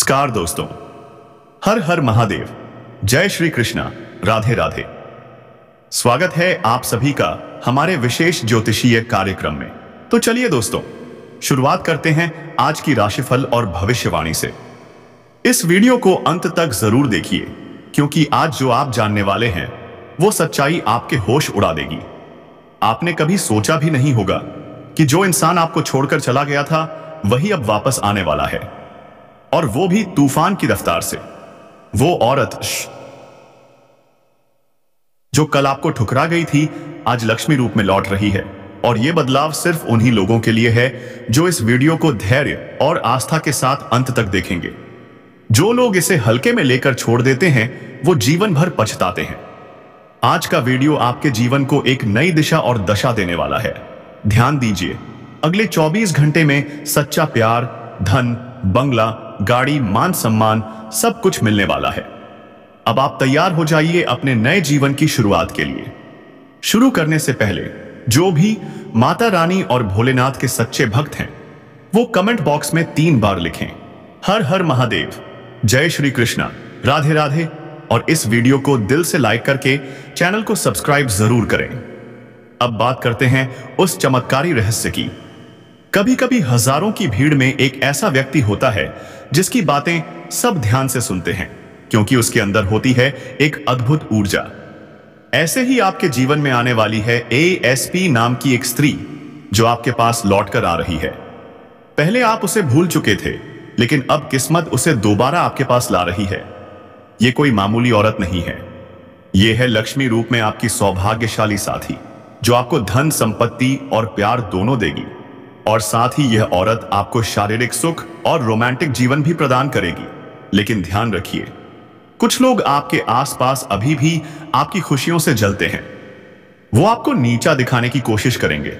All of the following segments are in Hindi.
नमस्कार दोस्तों, हर हर महादेव, जय श्री कृष्णा, राधे राधे। स्वागत है आप सभी का हमारे विशेष ज्योतिषीय कार्यक्रम में। तो चलिए दोस्तों, शुरुआत करते हैं आज की राशिफल और भविष्यवाणी से। इस वीडियो को अंत तक जरूर देखिए, क्योंकि आज जो आप जानने वाले हैं वो सच्चाई आपके होश उड़ा देगी। आपने कभी सोचा भी नहीं होगा कि जो इंसान आपको छोड़कर चला गया था वही अब वापस आने वाला है, और वो भी तूफान की रफ्तार से। वो औरत जो कल आपको ठुकरा गई थी आज लक्ष्मी रूप में लौट रही है, और ये बदलाव सिर्फ उन्हीं लोगों के लिए है जो इस वीडियो को धैर्य और आस्था के साथ अंत तक देखेंगे। जो लोग इसे हल्के में लेकर छोड़ देते हैं वो जीवन भर पछताते हैं। आज का वीडियो आपके जीवन को एक नई दिशा और दशा देने वाला है। ध्यान दीजिए, अगले 24 घंटे में सच्चा प्यार, धन, बंगला, गाड़ी, मान सम्मान सब कुछ मिलने वाला है। अब आप तैयार हो जाइए अपने नए जीवन की शुरुआत के लिए। शुरू करने से पहले जो भी माता रानी और भोलेनाथ के सच्चे भक्त हैं वो कमेंट बॉक्स में 3 बार लिखें, हर हर महादेव, जय श्री कृष्णा, राधे राधे, और इस वीडियो को दिल से लाइक करके चैनल को सब्सक्राइब जरूर करें। अब बात करते हैं उस चमत्कारी रहस्य की। कभी कभी हजारों की भीड़ में एक ऐसा व्यक्ति होता है जिसकी बातें सब ध्यान से सुनते हैं, क्योंकि उसके अंदर होती है एक अद्भुत ऊर्जा। ऐसे ही आपके जीवन में आने वाली है ASP नाम की एक स्त्री जो आपके पास लौटकर आ रही है। पहले आप उसे भूल चुके थे, लेकिन अब किस्मत उसे दोबारा आपके पास ला रही है। ये कोई मामूली औरत नहीं है, ये है लक्ष्मी रूप में आपकी सौभाग्यशाली साथी, जो आपको धन, संपत्ति और प्यार दोनों देगी। और साथ ही यह औरत आपको शारीरिक सुख और रोमांटिक जीवन भी प्रदान करेगी। लेकिन ध्यान रखिए, कुछ लोग आपके आसपास अभी भी आपकी खुशियों से जलते हैं। वो आपको नीचा दिखाने की कोशिश करेंगे।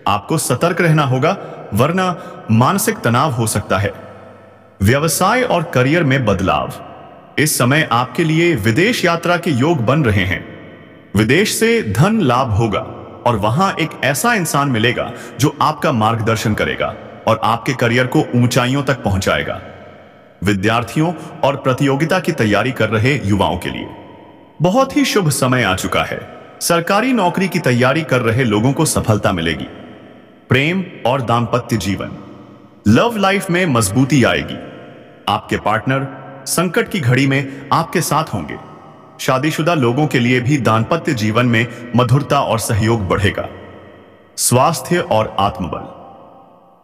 आपको सतर्क रहना होगा, वरना मानसिक तनाव हो सकता है। व्यवसाय और करियर में बदलाव। इस समय आपके लिए विदेश यात्रा के योग बन रहे हैं। विदेश से धन लाभ होगा और वहां एक ऐसा इंसान मिलेगा जो आपका मार्गदर्शन करेगा और आपके करियर को ऊंचाइयों तक पहुंचाएगा। विद्यार्थियों और प्रतियोगिता की तैयारी कर रहे युवाओं के लिए बहुत ही शुभ समय आ चुका है। सरकारी नौकरी की तैयारी कर रहे लोगों को सफलता मिलेगी। प्रेम और दाम्पत्य जीवन, लव लाइफ में मजबूती आएगी। आपके पार्टनर संकट की घड़ी में आपके साथ होंगे। शादीशुदा लोगों के लिए भी दाम्पत्य जीवन में मधुरता और सहयोग बढ़ेगा। स्वास्थ्य और आत्मबल,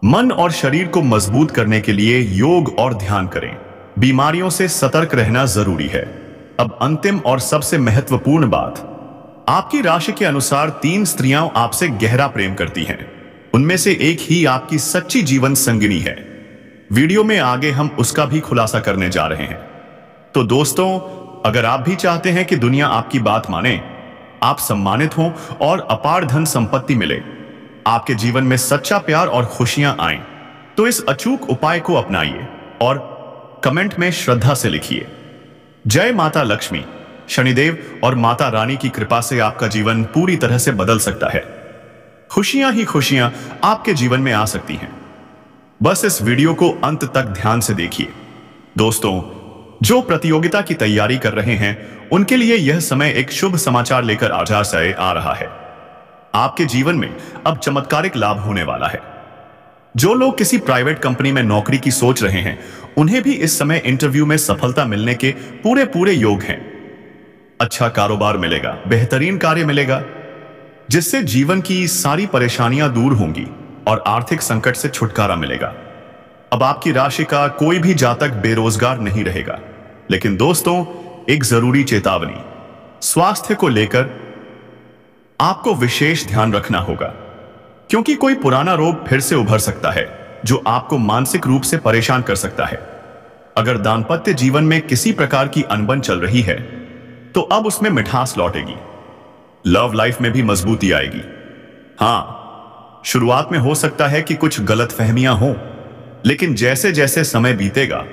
मन और शरीर को मजबूत करने के लिए योग और ध्यान करें। बीमारियों से सतर्क रहना जरूरी है। अब अंतिम और सबसे महत्वपूर्ण बात, आपकी राशि के अनुसार 3 स्त्रियां आपसे गहरा प्रेम करती हैं। उनमें से एक ही आपकी सच्ची जीवन संगिनी है। वीडियो में आगे हम उसका भी खुलासा करने जा रहे हैं। तो दोस्तों, अगर आप भी चाहते हैं कि दुनिया आपकी बात माने, आप सम्मानित हों और अपार धन संपत्ति मिले, आपके जीवन में सच्चा प्यार और खुशियां आएं, तो इस अचूक उपाय को अपनाइए और कमेंट में श्रद्धा से लिखिए, जय माता लक्ष्मी, शनिदेव और माता रानी की कृपा से आपका जीवन पूरी तरह से बदल सकता है। खुशियां ही खुशियां आपके जीवन में आ सकती हैं। बस इस वीडियो को अंत तक ध्यान से देखिए। दोस्तों, जो प्रतियोगिता की तैयारी कर रहे हैं उनके लिए यह समय एक शुभ समाचार लेकर आ रहा है। आपके जीवन में अब चमत्कारिक लाभ होने वाला है। जो लोग किसी प्राइवेट कंपनी में नौकरी की सोच रहे हैं उन्हें भी इस समय इंटरव्यू में सफलता मिलने के पूरे योग हैं। अच्छा कारोबार मिलेगा, बेहतरीन कार्य मिलेगा, जिससे जीवन की सारी परेशानियां दूर होंगी और आर्थिक संकट से छुटकारा मिलेगा। अब आपकी राशि का कोई भी जातक बेरोजगार नहीं रहेगा। लेकिन दोस्तों, एक जरूरी चेतावनी, स्वास्थ्य को लेकर आपको विशेष ध्यान रखना होगा, क्योंकि कोई पुराना रोग फिर से उभर सकता है जो आपको मानसिक रूप से परेशान कर सकता है। अगर दाम्पत्य जीवन में किसी प्रकार की अनबन चल रही है तो अब उसमें मिठास लौटेगी। लव लाइफ में भी मजबूती आएगी। हां, शुरुआत में हो सकता है कि कुछ गलतफहमियां हों, लेकिन जैसे जैसे समय बीतेगा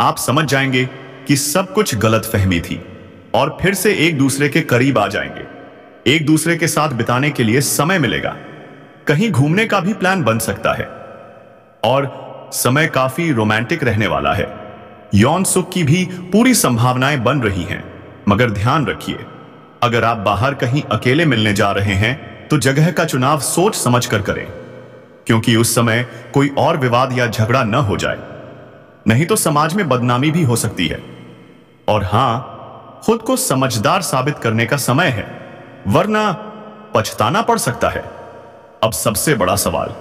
आप समझ जाएंगे कि सब कुछ गलतफहमी थी और फिर से एक दूसरे के करीब आ जाएंगे। एक दूसरे के साथ बिताने के लिए समय मिलेगा। कहीं घूमने का भी प्लान बन सकता है और समय काफी रोमांटिक रहने वाला है। यौन सुख की भी पूरी संभावनाएं बन रही हैं। मगर ध्यान रखिए, अगर आप बाहर कहीं अकेले मिलने जा रहे हैं तो जगह का चुनाव सोच समझ कर करें, क्योंकि उस समय कोई और विवाद या झगड़ा न हो जाए, नहीं तो समाज में बदनामी भी हो सकती है। और हां, खुद को समझदार साबित करने का समय है, वरना पछताना पड़ सकता है। अब सबसे बड़ा सवाल,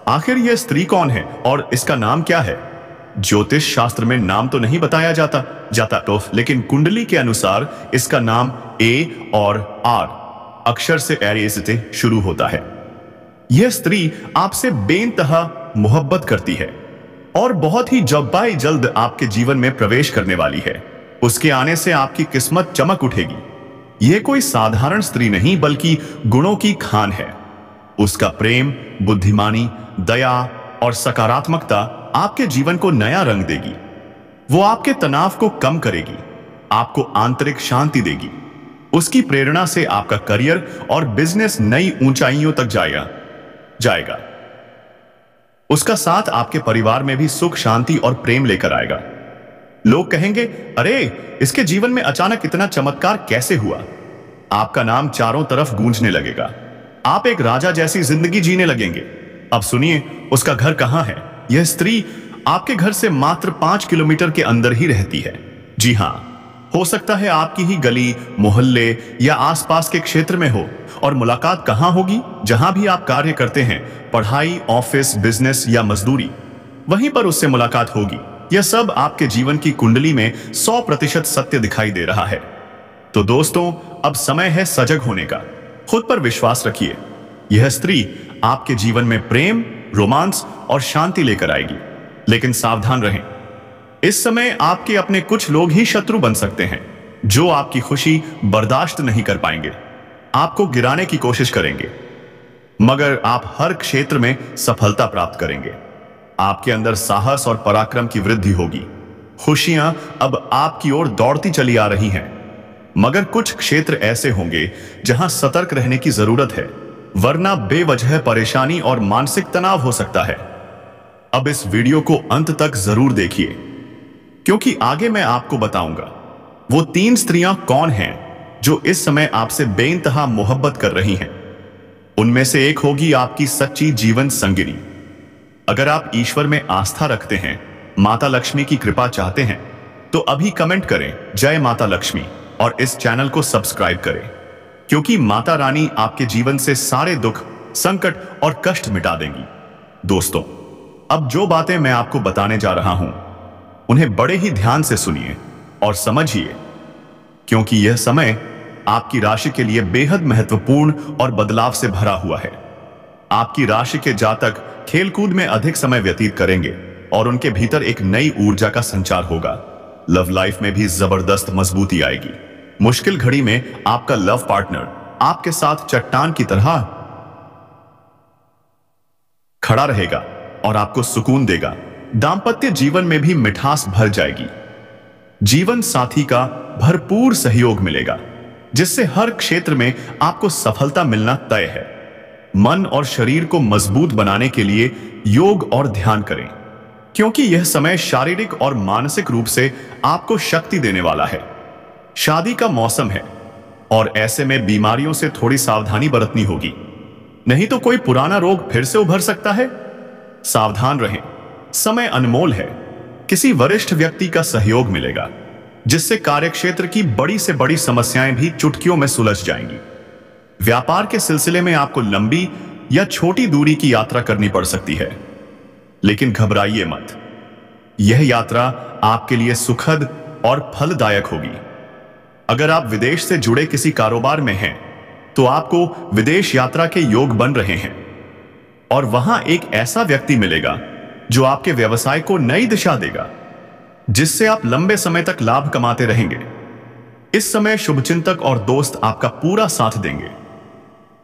आखिर यह स्त्री कौन है और इसका नाम क्या है? ज्योतिष शास्त्र में नाम तो नहीं बताया जाता तो, लेकिन कुंडली के अनुसार इसका नाम ए और आर अक्षर से एरियस से शुरू होता है। यह स्त्री आपसे बेइंतहा मोहब्बत करती है और बहुत ही जल्द आपके जीवन में प्रवेश करने वाली है। उसके आने से आपकी किस्मत चमक उठेगी। यह कोई साधारण स्त्री नहीं, बल्कि गुणों की खान है। उसका प्रेम, बुद्धिमानी, दया और सकारात्मकता आपके जीवन को नया रंग देगी। वो आपके तनाव को कम करेगी, आपको आंतरिक शांति देगी। उसकी प्रेरणा से आपका करियर और बिजनेस नई ऊंचाइयों तक जाएगा। उसका साथ आपके परिवार में भी सुख, शांति और प्रेम लेकर आएगा। लोग कहेंगे, अरे इसके जीवन में अचानक इतना चमत्कार कैसे हुआ? आपका नाम चारों तरफ गूंजने लगेगा। आप एक राजा जैसी जिंदगी जीने लगेंगे। अब सुनिए, उसका घर कहां है? यह स्त्री आपके घर से मात्र 5 किलोमीटर के अंदर ही रहती है। जी हां, हो सकता है आपकी ही गली, मोहल्ले या आसपास के क्षेत्र में हो। और मुलाकात कहां होगी? जहां भी आप कार्य करते हैं, पढ़ाई, ऑफिस, बिजनेस या मजदूरी, वहीं पर उससे मुलाकात होगी। यह सब आपके जीवन की कुंडली में 100% सत्य दिखाई दे रहा है। तो दोस्तों, अब समय है सजग होने का। खुद पर विश्वास रखिए। यह स्त्री आपके जीवन में प्रेम, रोमांस और शांति लेकर आएगी। लेकिन सावधान रहें, इस समय आपके अपने कुछ लोग ही शत्रु बन सकते हैं, जो आपकी खुशी बर्दाश्त नहीं कर पाएंगे, आपको गिराने की कोशिश करेंगे। मगर आप हर क्षेत्र में सफलता प्राप्त करेंगे। आपके अंदर साहस और पराक्रम की वृद्धि होगी। खुशियां अब आपकी ओर दौड़ती चली आ रही हैं। मगर कुछ क्षेत्र ऐसे होंगे जहां सतर्क रहने की जरूरत है, वरना बेवजह परेशानी और मानसिक तनाव हो सकता है। अब इस वीडियो को अंत तक जरूर देखिए, क्योंकि आगे मैं आपको बताऊंगा वो 3 स्त्रियां कौन हैं जो इस समय आपसे बेइंतहा मोहब्बत कर रही हैं। उनमें से एक होगी आपकी सच्ची जीवन संगिनी। अगर आप ईश्वर में आस्था रखते हैं, माता लक्ष्मी की कृपा चाहते हैं, तो अभी कमेंट करें जय माता लक्ष्मी और इस चैनल को सब्सक्राइब करें, क्योंकि माता रानी आपके जीवन से सारे दुख, संकट और कष्ट मिटा देंगी। दोस्तों, अब जो बातें मैं आपको बताने जा रहा हूं, उन्हें बड़े ही ध्यान से सुनिए और समझिए, क्योंकि यह समय आपकी राशि के लिए बेहद महत्वपूर्ण और बदलाव से भरा हुआ है। आपकी राशि के जातक खेलकूद में अधिक समय व्यतीत करेंगे और उनके भीतर एक नई ऊर्जा का संचार होगा। लव लाइफ में भी जबरदस्त मजबूती आएगी। मुश्किल घड़ी में आपका लव पार्टनर आपके साथ चट्टान की तरह खड़ा रहेगा और आपको सुकून देगा। दांपत्य जीवन में भी मिठास भर जाएगी। जीवन साथी का भरपूर सहयोग मिलेगा, जिससे हर क्षेत्र में आपको सफलता मिलना तय है। मन और शरीर को मजबूत बनाने के लिए योग और ध्यान करें, क्योंकि यह समय शारीरिक और मानसिक रूप से आपको शक्ति देने वाला है। शादी का मौसम है और ऐसे में बीमारियों से थोड़ी सावधानी बरतनी होगी, नहीं तो कोई पुराना रोग फिर से उभर सकता है। सावधान रहें, समय अनमोल है। किसी वरिष्ठ व्यक्ति का सहयोग मिलेगा, जिससे कार्यक्षेत्र की बड़ी से बड़ी समस्याएं भी चुटकियों में सुलझ जाएंगी। व्यापार के सिलसिले में आपको लंबी या छोटी दूरी की यात्रा करनी पड़ सकती है, लेकिन घबराइए मत। यह यात्रा आपके लिए सुखद और फलदायक होगी। अगर आप विदेश से जुड़े किसी कारोबार में हैं, तो आपको विदेश यात्रा के योग बन रहे हैं और वहां एक ऐसा व्यक्ति मिलेगा जो आपके व्यवसाय को नई दिशा देगा, जिससे आप लंबे समय तक लाभ कमाते रहेंगे। इस समय शुभचिंतक और दोस्त आपका पूरा साथ देंगे।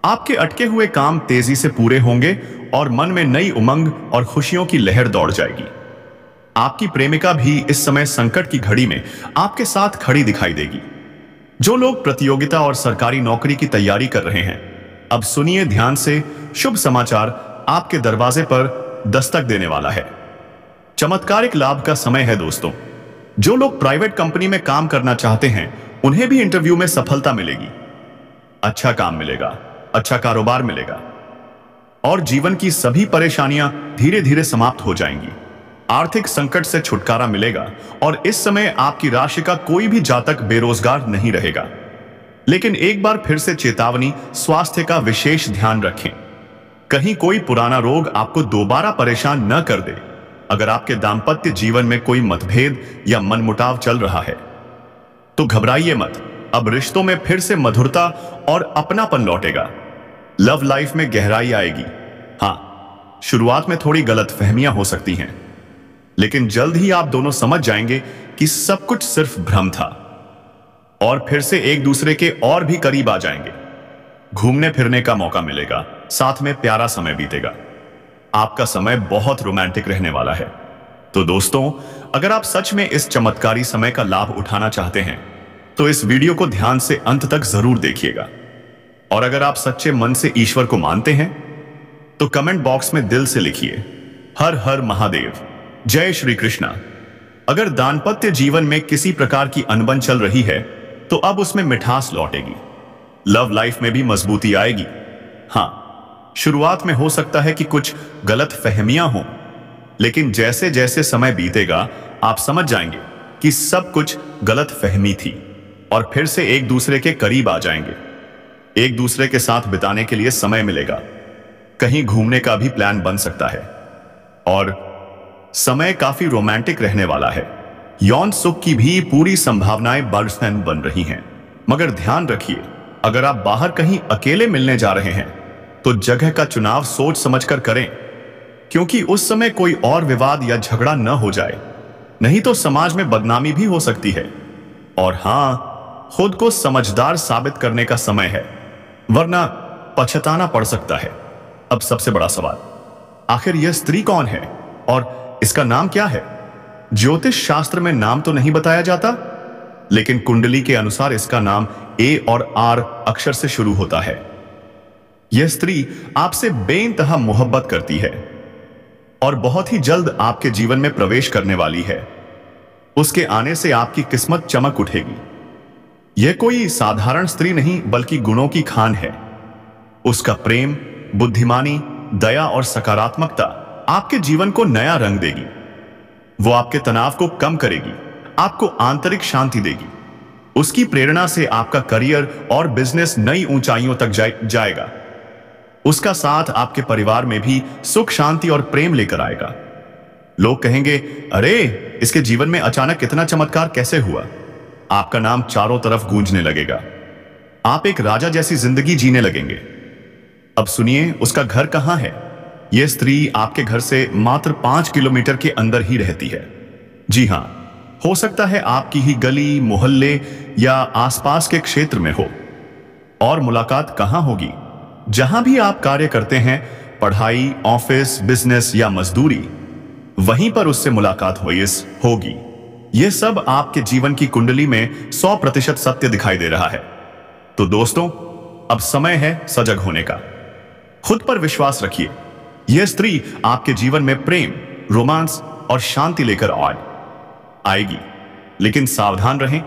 आपके अटके हुए काम तेजी से पूरे होंगे और मन में नई उमंग और खुशियों की लहर दौड़ जाएगी। आपकी प्रेमिका भी इस समय संकट की घड़ी में आपके साथ खड़ी दिखाई देगी। जो लोग प्रतियोगिता और सरकारी नौकरी की तैयारी कर रहे हैं, अब सुनिए ध्यान से, शुभ समाचार आपके दरवाजे पर दस्तक देने वाला है। चमत्कारिक लाभ का समय है दोस्तों। जो लोग प्राइवेट कंपनी में काम करना चाहते हैं उन्हें भी इंटरव्यू में सफलता मिलेगी। अच्छा काम मिलेगा, अच्छा कारोबार मिलेगा और जीवन की सभी परेशानियां धीरे धीरे समाप्त हो जाएंगी। आर्थिक संकट से छुटकारा मिलेगा और इस समय आपकी राशि का कोई भी जातक बेरोजगार नहीं रहेगा। लेकिन एक बार फिर से चेतावनी, स्वास्थ्य का विशेष ध्यान रखें। कहीं कोई पुराना रोग आपको दोबारा परेशान न कर दे। अगर आपके दांपत्य जीवन में कोई मतभेद या मनमुटाव चल रहा है तो घबराइए मत। अब रिश्तों में फिर से मधुरता और अपनापन लौटेगा। लव लाइफ में गहराई आएगी। हाँ, शुरुआत में थोड़ी गलतफहमियां हो सकती हैं, लेकिन जल्द ही आप दोनों समझ जाएंगे कि सब कुछ सिर्फ भ्रम था और फिर से एक दूसरे के और भी करीब आ जाएंगे। घूमने फिरने का मौका मिलेगा, साथ में प्यारा समय बीतेगा। आपका समय बहुत रोमांटिक रहने वाला है। तो दोस्तों, अगर आप सच में इस चमत्कारी समय का लाभ उठाना चाहते हैं तो इस वीडियो को ध्यान से अंत तक जरूर देखिएगा। और अगर आप सच्चे मन से ईश्वर को मानते हैं तो कमेंट बॉक्स में दिल से लिखिए, हर हर महादेव, जय श्री कृष्णा। अगर दांपत्य जीवन में किसी प्रकार की अनबन चल रही है तो अब उसमें मिठास लौटेगी। लव लाइफ में भी मजबूती आएगी। हाँ, शुरुआत में हो सकता है कि कुछ गलत फहमियां हों, लेकिन जैसे जैसे समय बीतेगा आप समझ जाएंगे कि सब कुछ गलत फहमी थी और फिर से एक दूसरे के करीब आ जाएंगे। एक दूसरे के साथ बिताने के लिए समय मिलेगा। कहीं घूमने का भी प्लान बन सकता है और समय काफी रोमांटिक रहने वाला है। यौन सुख की भी पूरी संभावनाएं बन रही हैं। मगर ध्यान रखिए, अगर आप बाहर कहीं अकेले मिलने जा रहे हैं तो जगह का चुनाव सोच समझकर करें, क्योंकि उस समय कोई और विवाद या झगड़ा न हो जाए, नहीं तो समाज में बदनामी भी हो सकती है। और हां, खुद को समझदार साबित करने का समय है, वरना पछताना पड़ सकता है। अब सबसे बड़ा सवाल, आखिर यह स्त्री कौन है और इसका नाम क्या है? ज्योतिष शास्त्र में नाम तो नहीं बताया जाता, लेकिन कुंडली के अनुसार इसका नाम ए और आर अक्षर से शुरू होता है। यह स्त्री आपसे बेइंतहा मोहब्बत करती है और बहुत ही जल्द आपके जीवन में प्रवेश करने वाली है। उसके आने से आपकी किस्मत चमक उठेगी। यह कोई साधारण स्त्री नहीं, बल्कि गुणों की खान है। उसका प्रेम, बुद्धिमानी, दया और सकारात्मकता आपके जीवन को नया रंग देगी। वो आपके तनाव को कम करेगी, आपको आंतरिक शांति देगी। उसकी प्रेरणा से आपका करियर और बिजनेस नई ऊंचाइयों तक जाएगा। उसका साथ आपके परिवार में भी सुख, शांति और प्रेम लेकर आएगा। लोग कहेंगे, अरे इसके जीवन में अचानक इतना चमत्कार कैसे हुआ? आपका नाम चारों तरफ गूंजने लगेगा। आप एक राजा जैसी जिंदगी जीने लगेंगे। अब सुनिए, उसका घर कहां है? यह स्त्री आपके घर से मात्र 5 किलोमीटर के अंदर ही रहती है। जी हां, हो सकता है आपकी ही गली, मोहल्ले या आसपास के क्षेत्र में हो। और मुलाकात कहां होगी? जहां भी आप कार्य करते हैं, पढ़ाई, ऑफिस, बिजनेस या मजदूरी, वहीं पर उससे मुलाकात होगी। यह सब आपके जीवन की कुंडली में 100% सत्य दिखाई दे रहा है। तो दोस्तों, अब समय है सजग होने का। खुद पर विश्वास रखिए। यह स्त्री आपके जीवन में प्रेम, रोमांस और शांति लेकर आएगी। लेकिन सावधान रहें,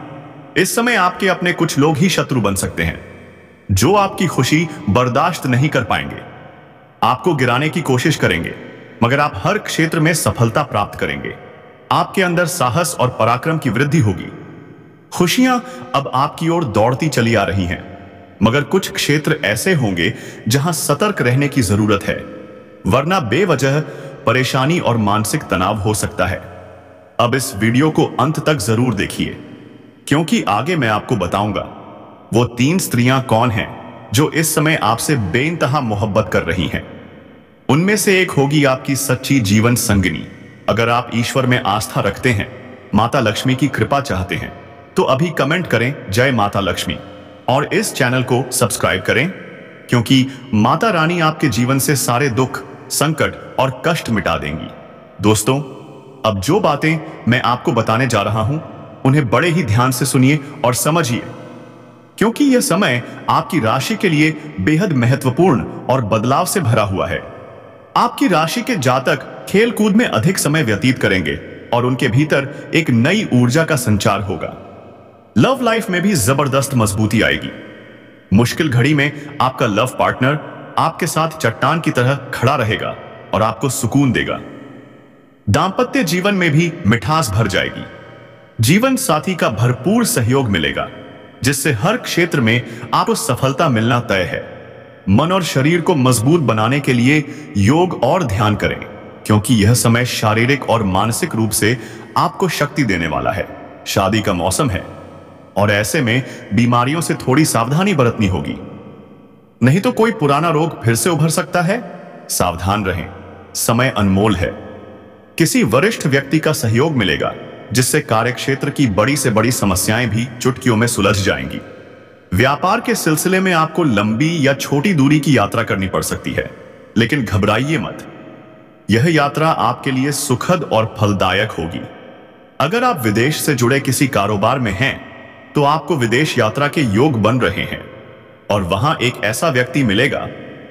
इस समय आपके अपने कुछ लोग ही शत्रु बन सकते हैं, जो आपकी खुशी बर्दाश्त नहीं कर पाएंगे। आपको गिराने की कोशिश करेंगे, मगर आप हर क्षेत्र में सफलता प्राप्त करेंगे। आपके अंदर साहस और पराक्रम की वृद्धि होगी। खुशियां अब आपकी ओर दौड़ती चली आ रही हैं, मगर कुछ क्षेत्र ऐसे होंगे जहां सतर्क रहने की जरूरत है, वरना बेवजह परेशानी और मानसिक तनाव हो सकता है। अब इस वीडियो को अंत तक जरूर देखिए, क्योंकि आगे मैं आपको बताऊंगा वो 3 स्त्रियां कौन हैं जो इस समय आपसे बेइंतहा मोहब्बत कर रही हैं। उनमें से एक होगी आपकी सच्ची जीवन संगिनी। अगर आप ईश्वर में आस्था रखते हैं, माता लक्ष्मी की कृपा चाहते हैं, तो अभी कमेंट करें जय माता लक्ष्मी और इस चैनल को सब्सक्राइब करें, क्योंकि माता रानी आपके जीवन से सारे दुख, संकट और कष्ट मिटा देंगी। दोस्तों, अब जो बातें मैं आपको बताने जा रहा हूं, उन्हें बड़े ही ध्यान से सुनिए और समझिए, क्योंकि यह समय आपकी राशि के लिए बेहद महत्वपूर्ण और बदलाव से भरा हुआ है। आपकी राशि के जातक खेल कूद में अधिक समय व्यतीत करेंगे, और उनके भीतर एक नई ऊर्जा का संचार होगा। लव लाइफ में भी जबरदस्त मजबूती आएगी। मुश्किल घड़ी में आपका लव पार्टनर आपके साथ चट्टान की तरह खड़ा रहेगा और आपको सुकून देगा। दांपत्य जीवन में भी मिठास भर जाएगी। जीवन साथी का भरपूर सहयोग मिलेगा, जिससे हर क्षेत्र में आपको सफलता मिलना तय है। मन और शरीर को मजबूत बनाने के लिए योग और ध्यान करें, क्योंकि यह समय शारीरिक और मानसिक रूप से आपको शक्ति देने वाला है। शादी का मौसम है और ऐसे में बीमारियों से थोड़ी सावधानी बरतनी होगी, नहीं तो कोई पुराना रोग फिर से उभर सकता है। सावधान रहें, समय अनमोल है। किसी वरिष्ठ व्यक्ति का सहयोग मिलेगा, जिससे कार्यक्षेत्र की बड़ी से बड़ी समस्याएं भी चुटकियों में सुलझ जाएंगी। व्यापार के सिलसिले में आपको लंबी या छोटी दूरी की यात्रा करनी पड़ सकती है, लेकिन घबराइए मत। यह यात्रा आपके लिए सुखद और फलदायक होगी। अगर आप विदेश से जुड़े किसी कारोबार में हैं, तो आपको विदेश यात्रा के योग बन रहे हैं और वहां एक ऐसा व्यक्ति मिलेगा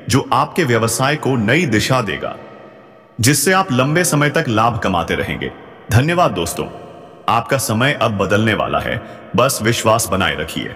जो आपके व्यवसाय को नई दिशा देगा, जिससे आप लंबे समय तक लाभ कमाते रहेंगे। धन्यवाद दोस्तों, आपका समय अब बदलने वाला है, बस विश्वास बनाए रखिए।